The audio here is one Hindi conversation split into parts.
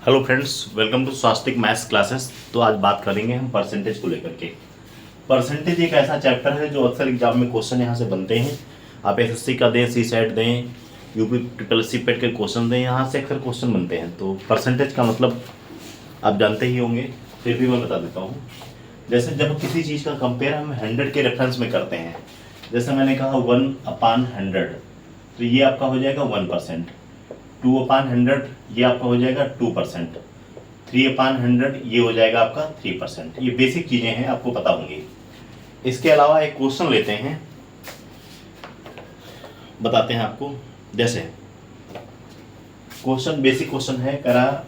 Hello friends, welcome to Swastik maths classes. तो आज बात करेंगे हम परसेंटेज को लेकर के। परसेंटेज एक ऐसा चैप्टर है जो अक्सर एग्जाम में क्वेश्चन यहाँ से बनते हैं। आप एसएससी का दें, सी सेट दें, यूपी ट्रिपल एस सी पेट के क्वेश्चन दें, यहाँ से अक्सर क्वेश्चन बनते हैं। तो परसेंटेज का मतलब आप जानते ही होंगे, फिर भी मैं बता देता हूँ। जैसे जब किसी चीज़ का कंपेयर हम 100 के रेफरेंस में करते हैं, जैसे मैंने कहा 1/100, तो ये आपका हो जाएगा 1%। 2/100 ये आपका हो जाएगा 2%। 3/100 ये हो जाएगा आपका 3%। ये बेसिक चीज़ें हैं, आपको पता होंगी। इसके अलावा एक क्वेश्चन लेते हैं, बताते हैं आपको। जैसे क्वेश्चन, बेसिक क्वेश्चन है, करा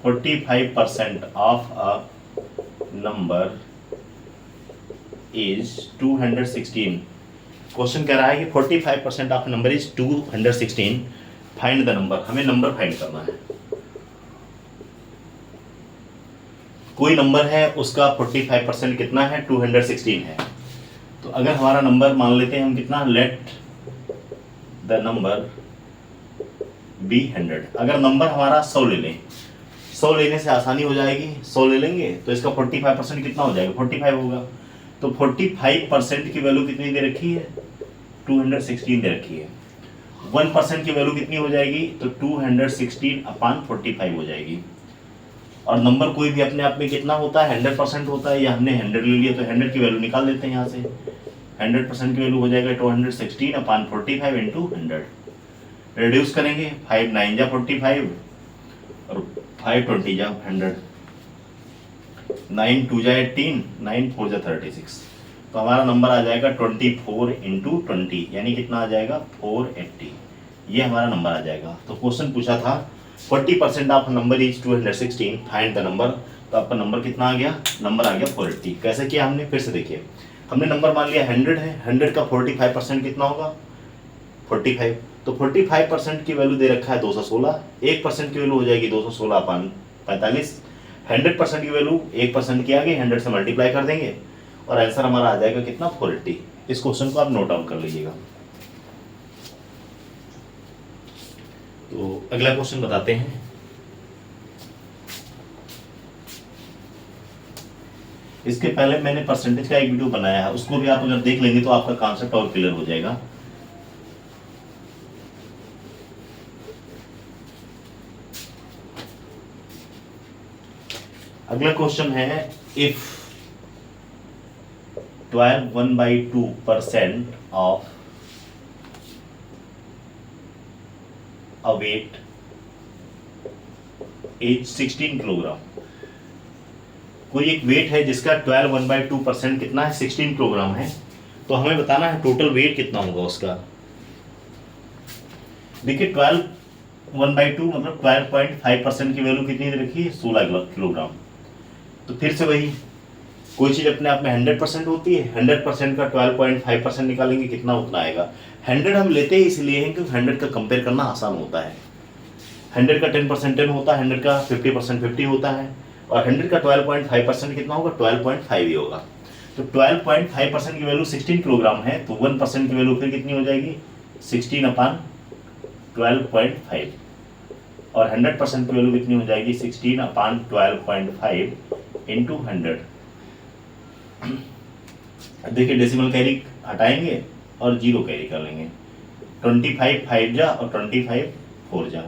45% of a number is 216। Question कह रहा है कि 45% of number is 216, find the number. हमें नंबर फाइंड करना है। कोई नंबर है, उसका 45% कितना है, 216 है। तो अगर हमारा नंबर मान लेते हैं हम कितना, लेट द नंबर बी 100। अगर नंबर हमारा 100 ले लें, 100 लेने से आसानी हो जाएगी, 100 ले लेंगे तो इसका 45% कितना हो जाएगा, 45 होगा। तो 45% की वैल्यू कितनी दे रखी है, 216 दे रखी है। 1% की वैल्यू कितनी हो जाएगी, तो 216/45 हो जाएगी। और नंबर कोई भी अपने आप में कितना होता है, 100% होता है, या हमने 100 ले लिया तो 100 की वैल्यू निकाल देते हैं यहाँ से। 100% की वैल्यू हो जाएगा 216/45 इंटू 100। रिड्यूस करेंगे, 5 9 जा 45 और 5 20 जा 100, 9 2 जा 18, 9 4 जा 36। तो हमारा नंबर आ जाएगा 24 इंटू 20, यानी कितना आ जाएगा 480। ये हमारा नंबर आ जाएगा। तो क्वेश्चन पूछा था 40% of number is 216, find the number. तो आपका नंबर कितना आ गया, नंबर आ गया 480। कैसे किया हमने, फिर से देखिए। हमने नंबर मान लिया 100 है, 100 का 45% कितना होगा, 45। तो 45% की वैल्यू दे रखा है 216, 1% की वैल्यू हो जाएगी 216/45। 100% की वैल्यू 1% की आ गई, 100 से मल्टीप्लाई कर देंगे और आंसर हमारा आ जाएगा कितना, 480। इस क्वेश्चन को आप नोट डाउन कर लीजिएगा। तो अगला क्वेश्चन बताते हैं। इसके पहले मैंने परसेंटेज का एक वीडियो बनाया है, उसको भी आप अगर देख लेंगे तो आपका कॉन्सेप्ट और क्लियर हो जाएगा। अगला क्वेश्चन है, if 12 1/2% of a weight is 16 kilogram. कोई एक वेट है जिसका 12 1/2% कितना है, 16 किलोग्राम है। तो हमें बताना है टोटल वेट कितना होगा उसका। देखिए 12 1/2 मतलब 12.5% की वैल्यू कितनी दे रखी है, 16 किलोग्राम। तो फिर से वही, कोई चीज़ अपने आप में 100% होती है, 100% का 12.5% निकालेंगे कितना, उतना आएगा। 100 हम लेते ही इसलिए हैं क्योंकि 100 का कंपेयर करना आसान होता है। 100 का 10% 10 होता है, 100 का 50% 50 होता है, और 100 का 12.5% कितना होगा, 12.5 ही होगा। तो 12.5% की वैल्यू 16 किलोग्राम है, तो 1% की वैल्यू फिर कितनी हो जाएगी, 16/12.5, और 100% की वैल्यू कितनी हो जाएगी, 16/12.5 इंटू 100। देखिए डेसिमल कैरी हटाएंगे और जीरो कैरी कर लेंगे। 25 5 जा और 25 4 जा,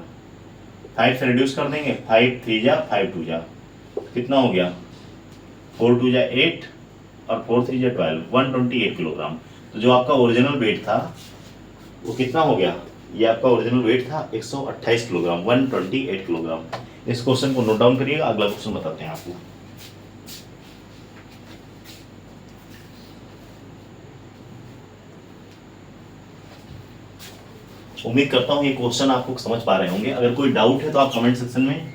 5 से रिड्यूस कर देंगे, 5 3 जा 5 2 जा, कितना हो गया, 4 2 जा 8 और 4 3 जा 12, 128 किलोग्राम। तो जो आपका ओरिजिनल वेट था वो कितना हो गया, ये आपका ओरिजिनल वेट था 128 किलोग्राम, 128 किलोग्राम। इस क्वेश्चन को नोट डाउन करिएगा, अगला क्वेश्चन बताते हैं आपको। उम्मीद करता हूँ ये क्वेश्चन आपको समझ पा रहे होंगे। अगर कोई डाउट है तो आप कमेंट सेक्शन में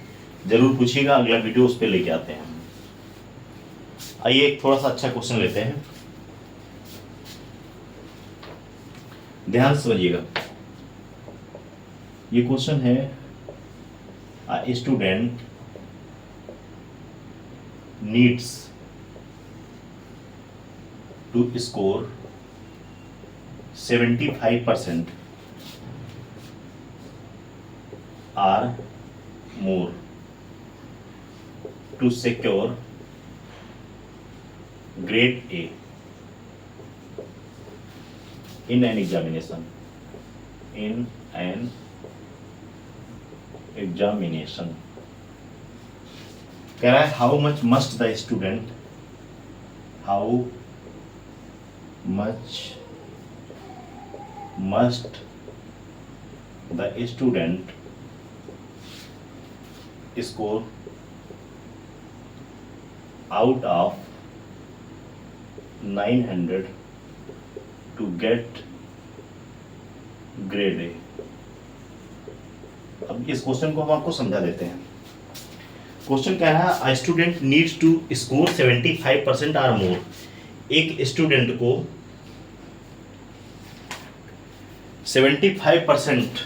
जरूर पूछिएगा, अगला वीडियो उस पर लेके आते हैं। आइए एक थोड़ा सा अच्छा क्वेश्चन लेते हैं, ध्यान से समझिएगा। ये क्वेश्चन है, student needs to score 75% or more to secure grade A in an examination. In an examination. कह रहा है how much must the student, how much must the student score out of 900 to get grade A. अब इस क्वेश्चन को हम आपको समझा देते हैं. क्वेश्चन कह रहा है student needs to score 75% or मोर. एक स्टूडेंट को 75%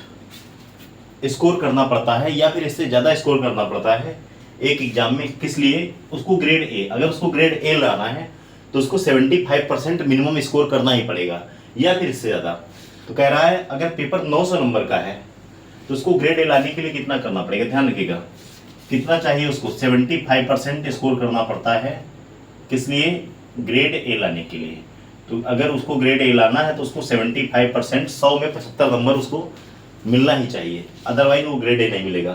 स्कोर करना पड़ता है या फिर इससे ज़्यादा स्कोर करना पड़ता है एक एग्जाम में. किस लिए? उसको ग्रेड ए, अगर उसको ग्रेड ए लाना है तो उसको 75% मिनिमम स्कोर करना ही पड़ेगा या फिर इससे ज़्यादा. तो कह रहा है अगर पेपर 900 नंबर का है तो उसको ग्रेड ए लाने के लिए कितना करना पड़ेगा. ध्यान रखिएगा कितना चाहिए उसको, 75% स्कोर करना पड़ता है. किस लिए? ग्रेड ए लाने के लिए. तो अगर उसको ग्रेड ए लाना है तो उसको 75%, 100 में 75 नंबर उसको मिलना ही चाहिए, अदरवाइज वो ग्रेड ए नहीं मिलेगा.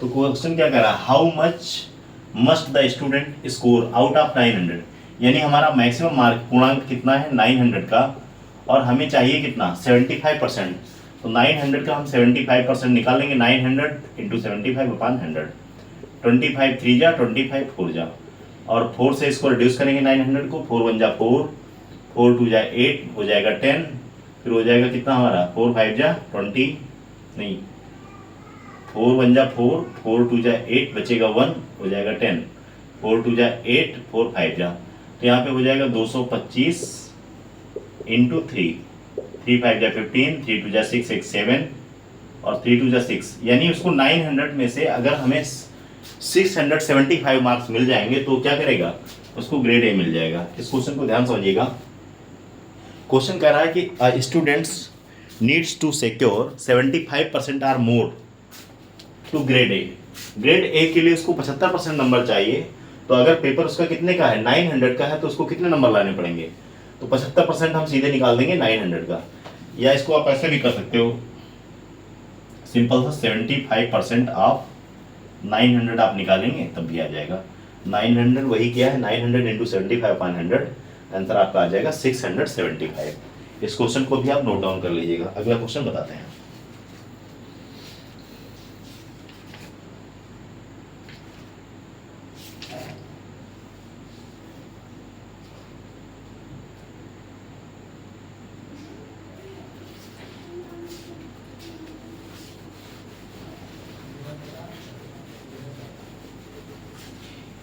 तो क्वेश्चन क्या कह रहा है, how much must the student score out of 900, यानी हमारा मैक्सिमम मार्क पूर्णांक कितना है 900 का, और हमें चाहिए कितना 75%. तो 900 का हम 75% निकालेंगे. 900 इंटू 75/100, 25 3 जा 25 4 जा, और 4 से इसको रिड्यूस करेंगे 900 को. 4 1 जा 4, 4 2 जा 8, हो जाएगा 10, फिर हो जाएगा कितना हमारा 4 5 जा 20, नहीं 4 1 जा 4, 4 2 जा 8, बचेगा 1, हो जाएगा 10, 4 2 जा 8, 4 5 जा, तो यहाँ पे हो जाएगा 225 इंटू 3, 3 5 जा 15, 3 2 जा 6, 6 7, और 3 2 जा 6, यानी उसको 900 में से अगर हमें 675 मार्क्स मिल जाएंगे तो क्या करेगा, उसको ग्रेड ए मिल जाएगा. इस क्वेश्चन को ध्यान समझिएगा. क्वेश्चन कह रहा है कि students needs to secure 75% or more to grade A. Grade A के लिए उसको 75% नंबर चाहिए. तो अगर पेपर उसका कितने का है 900 का है तो उसको कितने नंबर लाने पड़ेंगे. तो 75% हम सीधे निकाल देंगे 900 का, या इसको आप ऐसे भी कर सकते हो सिंपल सा 75% ऑफ 900 आप निकालेंगे तब भी आ जाएगा. 900 वही क्या है 900 इंटू 75/100, आंसर आपका आ जाएगा 675. इस क्वेश्चन को भी आप नोट डाउन कर लीजिएगा. अगला क्वेश्चन बताते हैं.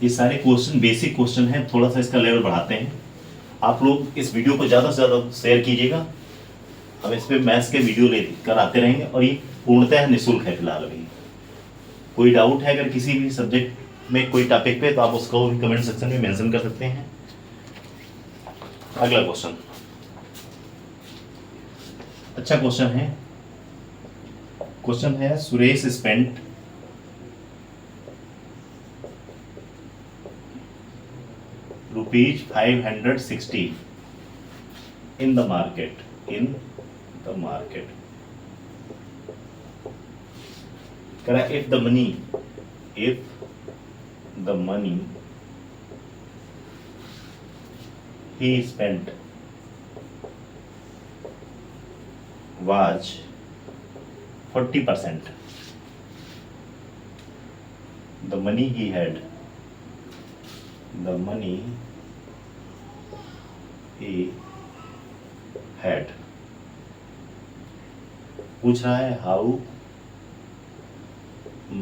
ये सारे क्वेश्चन बेसिक क्वेश्चन हैं, थोड़ा सा इसका लेवल बढ़ाते हैं. आप लोग इस वीडियो को ज़्यादा से ज़्यादा शेयर कीजिएगा. हम इस पे मैथ्स के वीडियो लेकर आते रहेंगे और ये पूर्णतः निःशुल्क है फिलहाल अभी. कोई डाउट है अगर किसी भी सब्जेक्ट में कोई टॉपिक पे तो आप उसको भी कमेंट सेक्शन में मेंशन कर सकते हैं. अगला क्वेश्चन अच्छा क्वेश्चन है. क्वेश्चन है Suresh spent ₹560 in the market. Correct. If the money he spent was 40%, the money he had पूछ रहा है how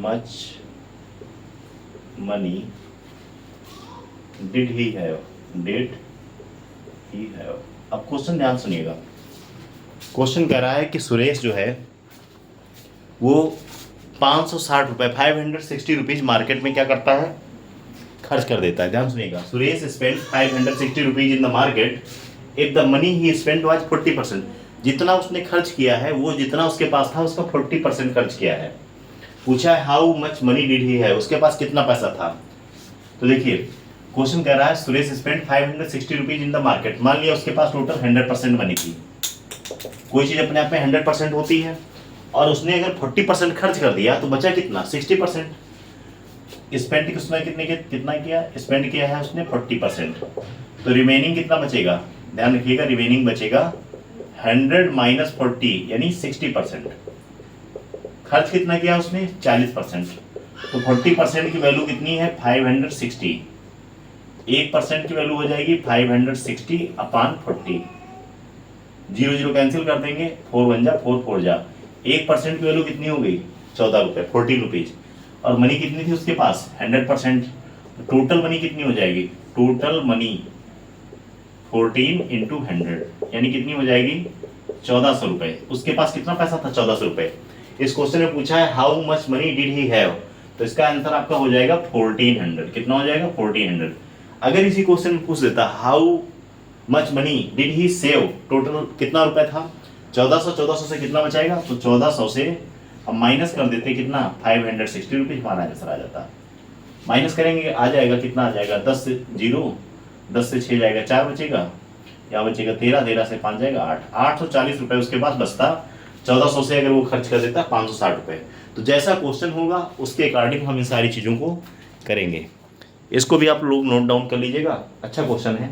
much money did he have. अब क्वेश्चन ध्यान सुनिएगा. क्वेश्चन कह रहा है कि सुरेश जो है वो 560 रुपए 560 रुपीज मार्केट में क्या करता है, खर्च कर देता है. ध्यान सुनिएगा. Suresh spend 560 rupees in the market if the money he spend was 40%. जितना उसने खर्च किया है वो जितना उसके पास था उसका 40% खर्च किया है. पूछा है how much money did he है, उसके पास कितना पैसा था। तो देखिए क्वेश्चन कह रहा है Suresh spend 560 rupees in the market. मान लिया उसके पास टोटल 100% मनी थी। कोई चीज अपने आप में 100% होती है, और उसने अगर 40% खर्च कर दिया तो बचा कितना, 60%। स्पेंड उसने कितना किया, स्पेंड किया है उसने 40%, तो रिमेनिंग कितना बचेगा, ध्यान रखिएगा रिमेनिंग बचेगा 100 माइनस 40 यानी 60%। खर्च कितना किया उसने 40%, तो 40% की वैल्यू कितनी है 560। 1% की वैल्यू हो जाएगी 560 अपान 40। 0 0 कैंसिल कर देंगे, 4 1 जा 4 4 जा। 1% की वैल्यू कितनी हो गई 14 रुपये, 14 रुपीज। और मनी कितनी थी उसके पास 100%, टोटल मनी कितनी हो जाएगी, टोटल मनी 14 इंटू 100 यानी कितनी हो जाएगी 1400 रुपए। उसके पास कितना पैसा था 1400 रुपए। इस क्वेश्चन में पूछा है how much money did he have, तो इसका आंसर आपका हो जाएगा 1400। कितना हो जाएगा 1400। अगर इसी क्वेश्चन में पूछ देता how much money did he save, total कितना रुपए था 1400, 1400 से कितना बचाएगा, तो 1400 से अब माइनस कर देते कितना 560 रुपीज, हमारा आंसर आ जाता। माइनस करेंगे आ जाएगा कितना आ जाएगा 10 से 0, 10 से 6 जाएगा 4 बचेगा, या बचेगा 13, 13 से 5 जाएगा 8, 840 रुपए उसके पास बचता। 1400 से अगर वो खर्च कर देता 560 रुपए। तो जैसा क्वेश्चन होगा उसके अकॉर्डिंग हम इन सारी चीज़ों को करेंगे। इसको भी आप लोग नोट डाउन कर लीजिएगा, अच्छा क्वेश्चन है।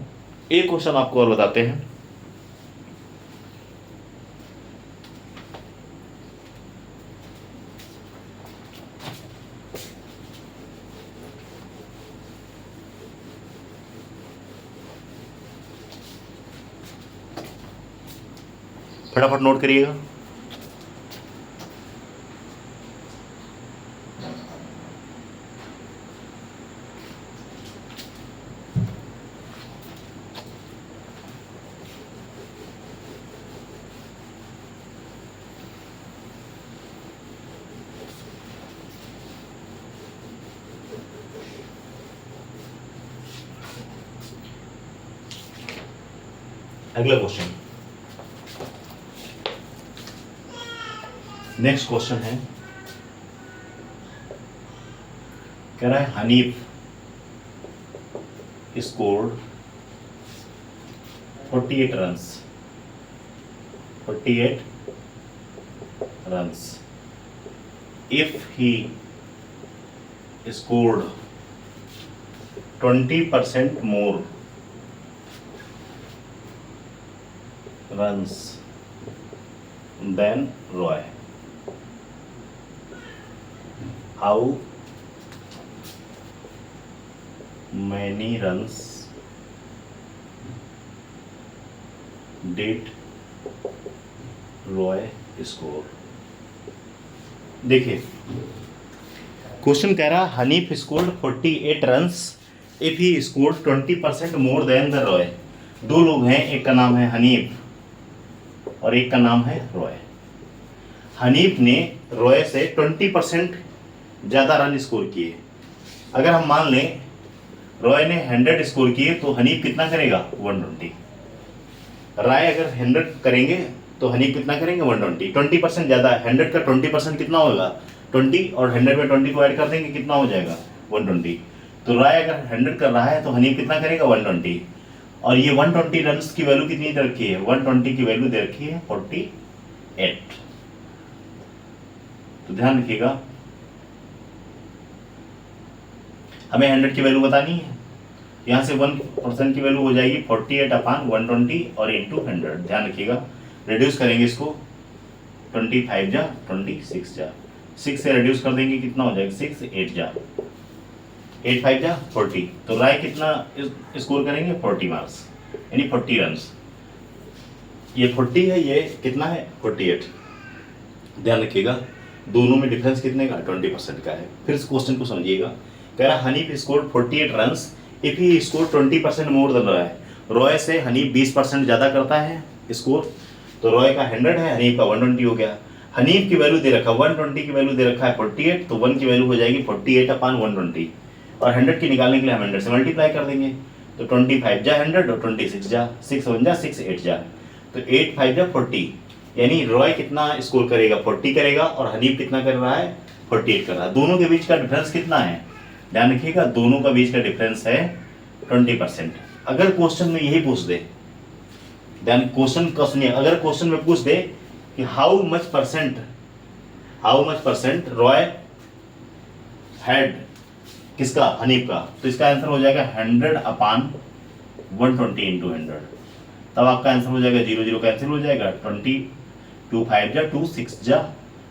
एक क्वेश्चन आपको और बताते हैं। फटाफट नोट करिएगा। अगला क्वेश्चन, नेक्स्ट क्वेश्चन है, कह रहा है Hanif scored 48 runs, 48 runs if he scored 20% more runs than Roy. How many runs did Roy score? देखिए क्वेश्चन कह रहा Hanif scored 48 runs if he scored 20% more than the Roy. दो लोग हैं, एक का नाम है हनीफ और एक का नाम है रॉय। हनीफ ने रॉय से 20% ज़्यादा रन स्कोर किए। अगर हम मान लें रॉय ने 100 स्कोर किए तो हनीफ कितना करेगा 120। रॉय अगर 100 करेंगे तो हनीफ कितना करेंगे 120। 20% ज़्यादा, 100 का 20% कितना होगा 20, और 100 में 20 को ऐड कर देंगे कितना हो जाएगा 120। तो रॉय अगर 100 कर रहा है तो हनीफ कितना करेगा 120। और ये 120 रन्स की वैल्यू कितनी दे रखी है 120 की वैल्यू दे रखी है 48। तो ध्यान रखिएगा हमें 100 की वैल्यू बतानी है। यहाँ से 1% की वैल्यू हो जाएगी 48 अपान 120 और इंटू 100। ध्यान रखिएगा रिड्यूस करेंगे इसको 25 जा 26 जा, 6 से रिड्यूस कर देंगे कितना हो जाएगा 6 8 जा 8 5 जा 40। तो राय कितना स्कोर करेंगे 40 मार्क्स यानी 40 रन्स। ये 40 है, ये कितना है 48। ध्यान रखिएगा दोनों में डिफरेंस कितने का 20% का है। फिर इस क्वेश्चन को समझिएगा, कह रहा Hanif score 48 runs if he score 20% more than Roy. Roy से हनीफ 20% ज़्यादा करता है स्कोर, तो रॉय का 100 है, हनीफ का 120 हो गया। हनीफ की वैल्यू दे रखा 120 की वैल्यू दे रखा है 48, तो 1 की वैल्यू हो जाएगी 48 अपान 120, और 100 की निकालने के लिए हम 100 से मल्टीप्लाई कर देंगे। तो 25 जा 100 और 26 जा 6 1 जा 6 8 जा, तो 8 5 जा 40, यानी रॉय कितना स्कोर करेगा 40 करेगा और हनीफ कितना कर रहा है 48 कर रहा है। दोनों के बीच का डिफरेंस कितना है, ध्यान रखिएगा, दोनों का बीच का डिफरेंस है 20%। अगर क्वेश्चन में यही पूछ दे, ध्यान क्वेश्चन का सुनिए, अगर क्वेश्चन में पूछ दे कि how much percent Roy had, किसका, हनीफ का, तो इसका आंसर हो जाएगा 100/120 इंटू 100। तब आपका आंसर हो जाएगा 0 0 कैंसिल हो जाएगा, 20 2 5 जा 2 6 जा,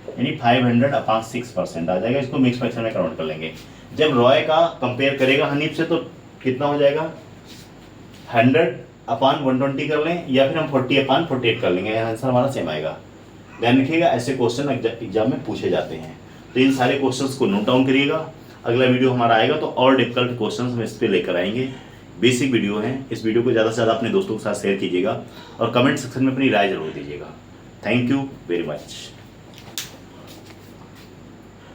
यानी 500/6% आ जाएगा। इसको मिक्स फ्रैक्शन में कन्वर्ट कर लेंगे। जब रॉय का कंपेयर करेगा हनीफ से तो कितना हो जाएगा, 100/120 कर लें या फिर हम 40/48 कर लेंगे, आंसर हमारा सेम आएगा। ध्यान रखिएगा, ऐसे क्वेश्चन एग्जाम में पूछे जाते हैं। तो इन सारे क्वेश्चंस को नोट डाउन करिएगा। अगला वीडियो हमारा आएगा तो और डिफिकल्ट क्वेश्चंस हम इस पे लेकर आएंगे। बेसिक वीडियो है, इस वीडियो को ज़्यादा से ज़्यादा अपने दोस्तों के साथ शेयर कीजिएगा और कमेंट सेक्शन में अपनी राय जरूर दीजिएगा। Thank you very much.